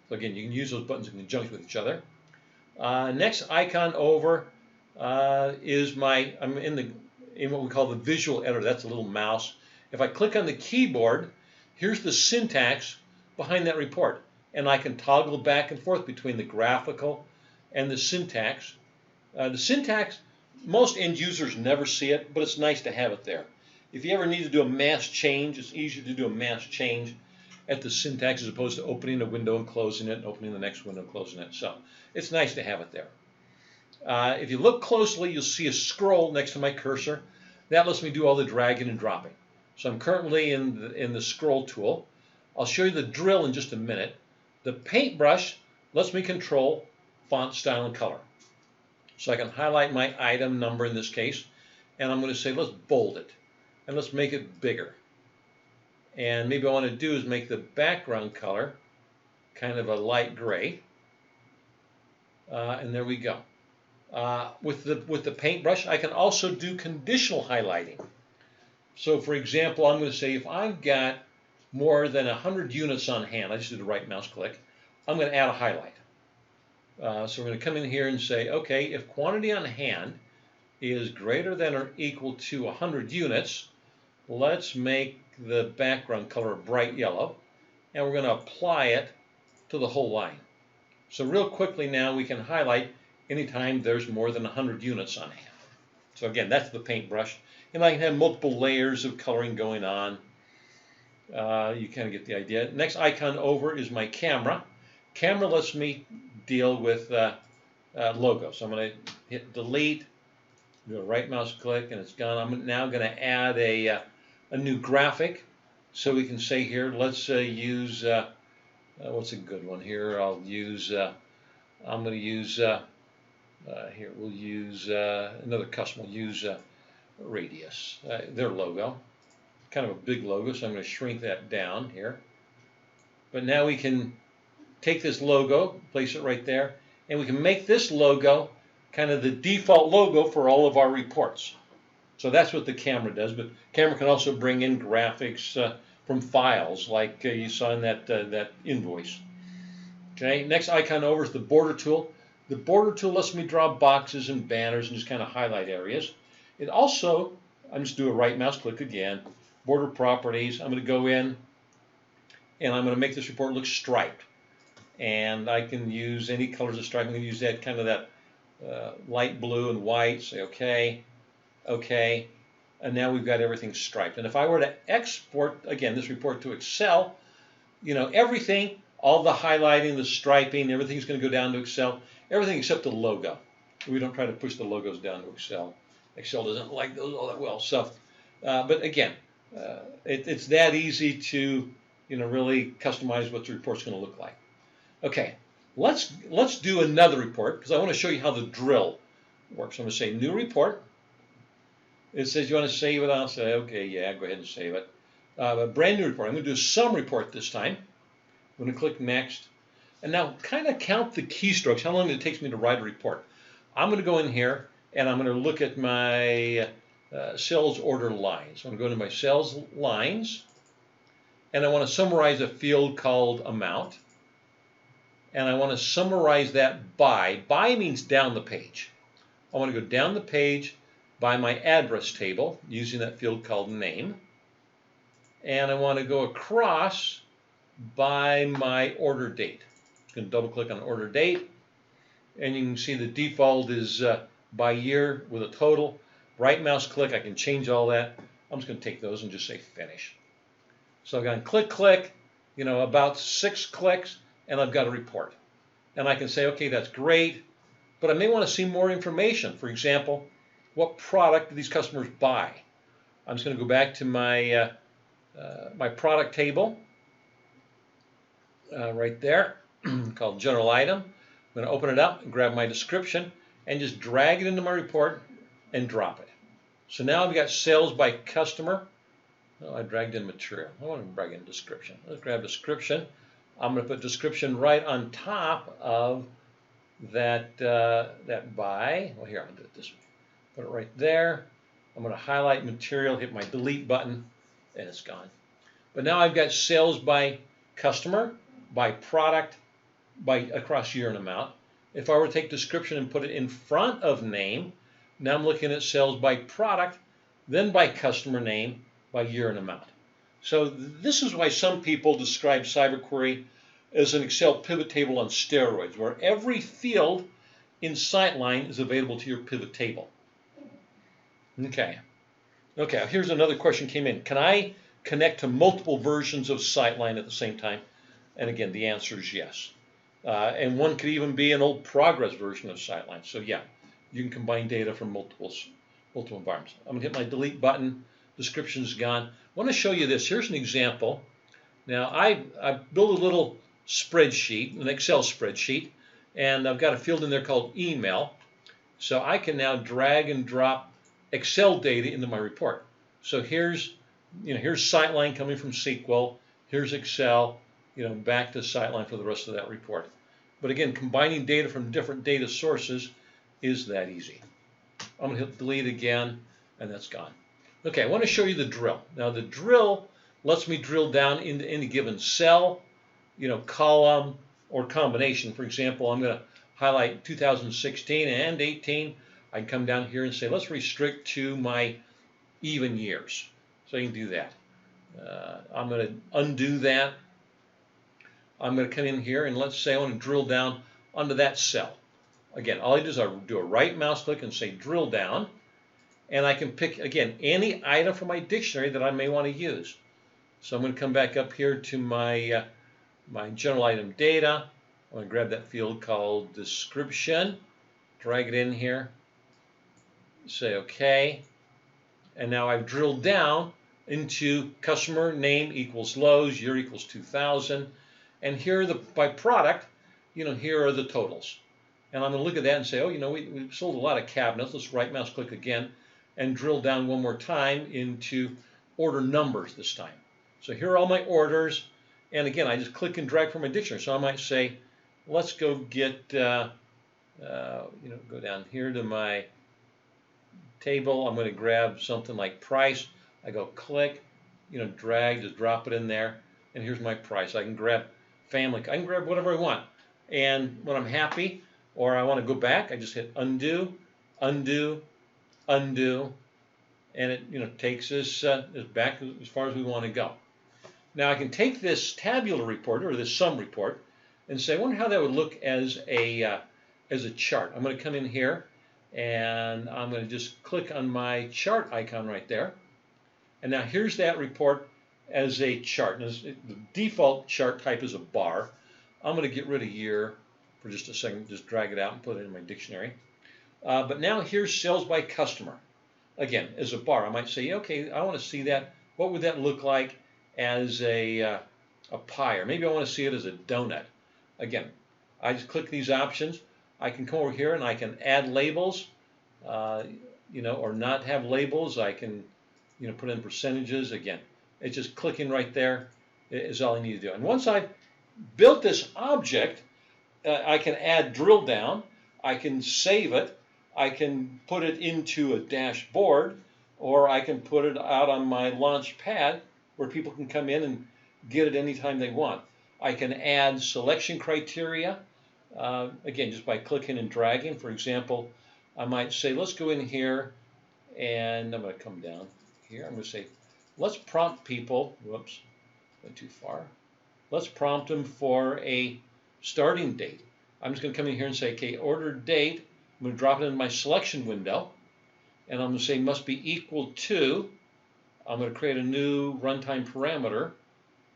So again, you can use those buttons in conjunction with each other. Next icon over is I'm in what we call the visual editor. That's a little mouse. If I click on the keyboard, here's the syntax behind that report. And I can toggle back and forth between the graphical and the syntax. The syntax Most end users never see it, but it's nice to have it there. If you ever need to do a mass change, it's easier to do a mass change at the syntax as opposed to opening a window and closing it and opening the next window and closing it. So it's nice to have it there. If you look closely, you'll see a scroll next to my cursor. That lets me do all the dragging and dropping. So I'm currently in the scroll tool. I'll show you the drill in just a minute. The paintbrush lets me control font, style, and color. So I can highlight my item number in this case, and I'm going to say let's bold it, and let's make it bigger. And maybe what I want to do is make the background color kind of a light gray. And there we go. With the paintbrush, I can also do conditional highlighting. So for example, I'm going to say if I've got more than 100 units on hand, I just did a right mouse click, I'm going to add a highlight. So we're going to come in here and say, okay, if quantity on hand is greater than or equal to 100 units, let's make the background color a bright yellow, and we're going to apply it to the whole line. So real quickly now we can highlight anytime there's more than 100 units on hand. So again, that's the paintbrush. And I can have multiple layers of coloring going on. You kind of get the idea. Next icon over is my camera. Camera lets me deal with logos. So I'm going to hit delete, do a right mouse click, and it's gone. I'm now going to add a new graphic. So we can say here, let's use, what's a good one here? I'll use, I'm going to use, here we'll use another customer, we'll use Radius, their logo. Kind of a big logo, so I'm going to shrink that down here. But now we can take this logo, place it right there, and we can make this logo kind of the default logo for all of our reports. So that's what the camera does, but camera can also bring in graphics from files like you saw in that invoice. Okay, next icon over is the border tool. The border tool lets me draw boxes and banners and just kind of highlight areas. It also, I'm just do a right mouse click again, border properties. I'm going to go in and I'm going to make this report look striped. And I can use any colors of stripe. I'm going to use that kind of that light blue and white. Say okay, okay, and now we've got everything striped. And if I were to export again this report to Excel, you know everything, all the highlighting, the striping, everything's going to go down to Excel. Everything except the logo. We don't try to push the logos down to Excel. Excel doesn't like those all that well. So, but again, it's that easy to really customize what the report's going to look like. Okay, let's do another report because I want to show you how the drill works. I'm going to say new report. It says you want to save it. I'll say okay, yeah, go ahead and save it. A brand new report. I'm going to do a sum report this time. I'm going to click next, and now kind of count the keystrokes. How long it takes me to write a report. I'm going to go in here and I'm going to look at my sales order lines. So I'm going to my sales lines, and I want to summarize a field called amount. And I want to summarize that by. By means down the page. I want to go down the page by my address table using that field called name. And I want to go across by my order date. I'm going to double click on order date. And you can see the default is by year with a total. Right mouse click, I can change all that. I'm just going to take those and just say finish. So I'm going to click, click, about 6 clicks. And I've got a report. And I can say, okay, that's great, but I may want to see more information. For example, what product do these customers buy? I'm just going to go back to my, my product table right there called General Item. I'm going to open it up and grab my description and just drag it into my report and drop it. So now I've got sales by customer. Oh, I dragged in material. I want to drag in description. Let's grab description. I'm going to put description right on top of that that buy. Well, here, I'll do it this way. Put it right there. I'm going to highlight material, hit my delete button, and it's gone. But now I've got sales by customer, by product, by across year and amount. If I were to take description and put it in front of name, now I'm looking at sales by product, then by customer name, by year and amount. So this is why some people describe CyberQuery as an Excel pivot table on steroids, where every field in SyteLine is available to your pivot table. Okay. Okay, here's another question came in. Can I connect to multiple versions of SyteLine at the same time? And again, the answer is yes. And one could even be an old progress version of SyteLine. So yeah, you can combine data from multiple environments. I'm gonna hit my delete button. Description's gone. I want to show you this. Here's an example. Now I built a little spreadsheet, an Excel spreadsheet, and I've got a field in there called email. So I can now drag and drop Excel data into my report. So here's SyteLine coming from SQL. Here's Excel, back to SyteLine for the rest of that report. But again, combining data from different data sources is that easy. I'm going to hit delete again, and that's gone. Okay, I want to show you the drill. Now the drill lets me drill down into any given cell, column, or combination. For example, I'm going to highlight 2016 and 18. I can come down here and say, let's restrict to my even years. So you can do that. I'm going to undo that. I'm going to come in here and let's say I want to drill down onto that cell. Again, all I do is I do a right mouse click and say drill down. And I can pick, again, any item from my dictionary that I may want to use. So I'm going to come back up here to my, my general item data. I'm going to grab that field called description, drag it in here, say OK. And now I've drilled down into customer name equals Lowe's, year equals 2000. And here are by product, here are the totals. And I'm going to look at that and say, oh, we sold a lot of cabinets. Let's right mouse click again and drill down one more time into order numbers this time. So here are all my orders. And again, I just click and drag from my dictionary. So I might say, let's go get, go down here to my table. I'm going to grab something like price. I go click, drag, just drop it in there. And here's my price. I can grab family. I can grab whatever I want. And when I'm happy or I want to go back, I just hit undo, undo, undo. And it takes us back as far as we want to go. Now I can take this tabular report or this sum report and say, I wonder how that would look as a chart. I'm going to come in here and I'm going to just click on my chart icon right there. And now here's that report as a chart. And the default chart type is a bar. I'm going to get rid of year for just a second, just drag it out and put it in my dictionary. But now here's sales by customer. Again, as a bar, I might say, okay, I want to see that. What would that look like as a pie? Or maybe I want to see it as a donut. Again, I just click these options. I can come over here and I can add labels, or not have labels. I can, put in percentages. Again, it's just clicking right there is all I need to do. And once I've built this object, I can add drill down. I can save it. I can put it into a dashboard, or I can put it out on my launch pad where people can come in and get it anytime they want. I can add selection criteria, again, just by clicking and dragging. For example, I might say, let's go in here, and I'm going to come down here. I'm going to say, let's prompt people. Whoops, went too far. Let's prompt them for a starting date. I'm just going to come in here and say, okay, order date. I'm going to drop it in my selection window, and I'm going to say must be equal to. I'm going to create a new runtime parameter,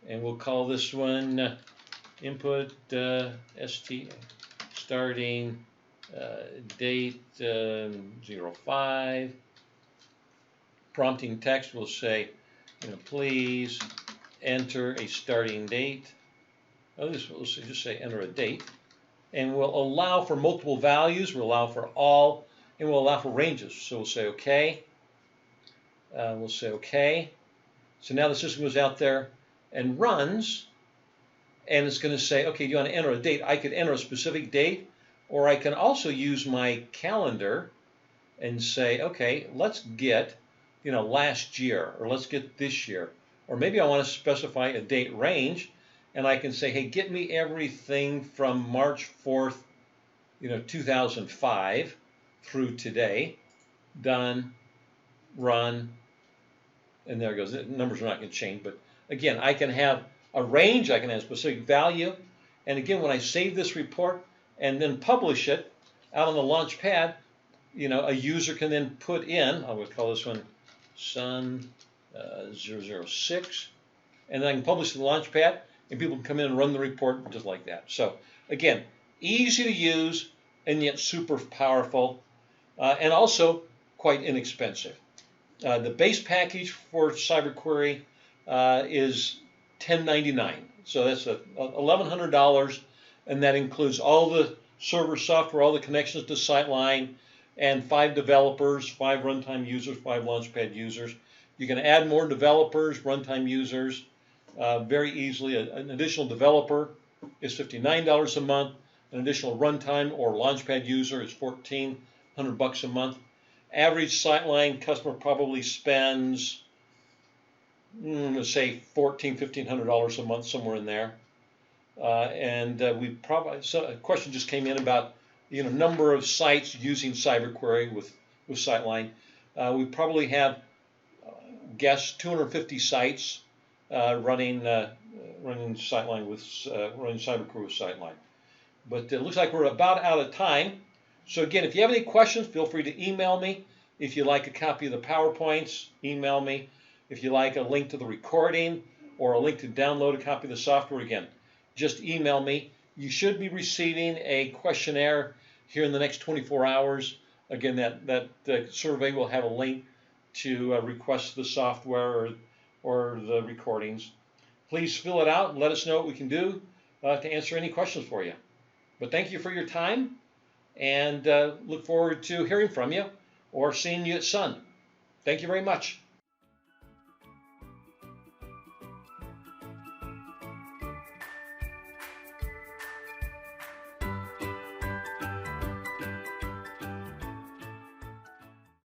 and we'll call this one input starting date 05. Prompting text will say, please enter a starting date. We'll just say enter a date. And we'll allow for multiple values. We'll allow for all, and we'll allow for ranges. So we'll say OK. We'll say OK. So now the system goes out there and runs, and it's going to say, OK, do you want to enter a date? I could enter a specific date, or I can also use my calendar and say, OK, let's get, last year, or let's get this year, or maybe I want to specify a date range. And I can say, hey, get me everything from March 4th, 2005 through today. Done, run, and there it goes. The numbers are not going to change. But again, I can have a range. I can have a specific value. And again, when I save this report and then publish it out on the launch pad, a user can then put in, I'm going to call this one Sun 006, and then I can publish it to the Launchpad, and people can come in and run the report just like that. So again, easy to use and yet super powerful, and also quite inexpensive. The base package for CyberQuery is $10.99, so that's $1,100, and that includes all the server software, all the connections to SyteLine, and 5 developers, 5 runtime users, 5 Launchpad users. You can add more developers, runtime users, very easily. An additional developer is $59 a month. An additional runtime or Launchpad user is $1,400 a month. Average SyteLine customer probably spends, let's say, $1,400–1,500 a month, somewhere in there. So a question just came in about number of sites using CyberQuery with SyteLine. We probably have guessed 250 sites running SyteLine running CyberQuery with SyteLine. But it looks like we're about out of time. So again, if you have any questions, feel free to email me. If you'd like a copy of the PowerPoints, email me. If you like a link to the recording or a link to download a copy of the software, again, just email me. You should be receiving a questionnaire here in the next 24 hours. Again, that survey will have a link to request the software or the recordings. Please fill it out and let us know what we can do to answer any questions for you. But thank you for your time, and look forward to hearing from you or seeing you at Sun. Thank you very much.